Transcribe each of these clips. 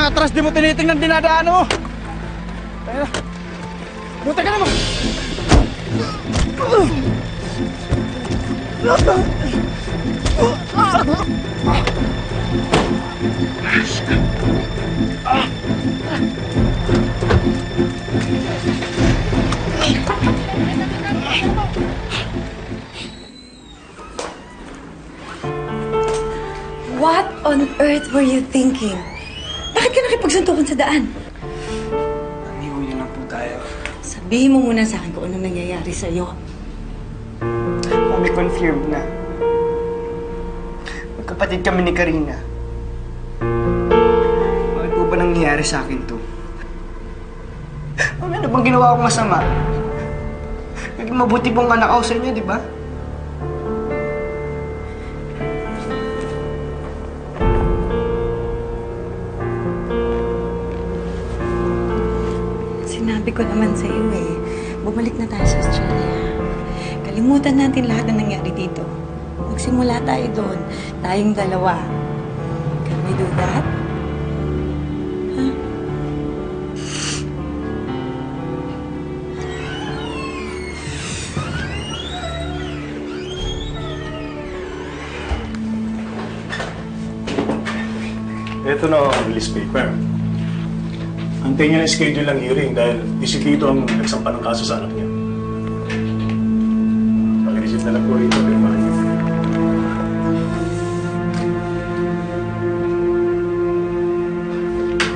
atras, di mo tinitingnan dinadaan mo. Tayo na. Buta ka naman. What on earth were you thinking? Bakit ka nakipagsuntukan sa daan? Nangihuyan lang po tayo. Sabihin mo muna sa akin kung anong nangyayari sa'yo. Mami, confirm na. Magkapatid kami ni Karina. Bakit po ba nangyayari sa akin to? Mami, ano bang ginawa kong masama? Naging mabuti pong anak ako sa inyo, di ba? Sinabi ko naman sa iyo eh, bumalik na tayo sa Australia. Kalimutan natin lahat na nangyari dito. Magsimula tayo doon, tayong dalawa. Can we do that? Huh? Ito na ang release paper. Antayin niya na schedule ng hearing dahil dito ang nagsampa ng kaso sa anak niya. Pag-receive na lang po rito, pirmahan niyo.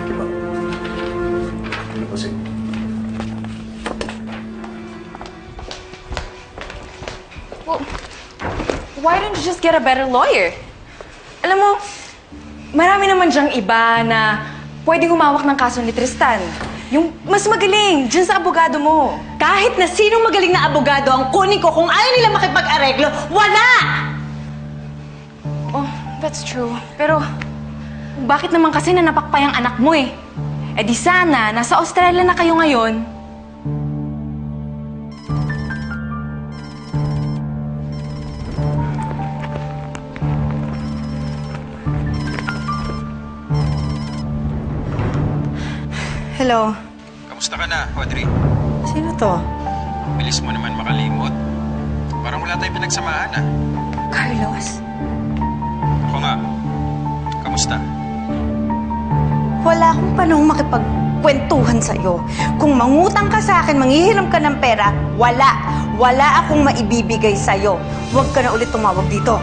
Diba? Ano po siya? Well, why don't you just get a better lawyer? Alam mo, marami naman diyang iba na pwedeng humawak ng kaso ni Tristan. Yung mas magaling, dyan sa abogado mo. Kahit na sinong magaling na abogado ang kunin ko kung ayaw nila makipag-areglo, wala! Oh, that's true. Pero, bakit naman kasi nanapak pa yung anak mo eh? Eh di sana, nasa Australia na kayo ngayon. Hello? Kamusta ka na, Audrey? Sino to? Bilis mo naman makalimot. Parang wala tayong pinagsamahan, ah. Carlos? Ako nga. Kamusta? Wala akong panahong makipagkwentuhan sa'yo. Kung mangutang ka sa akin, manghihiram ka ng pera, wala. Wala akong maibibigay sa'yo. Huwag ka na ulit tumawag dito.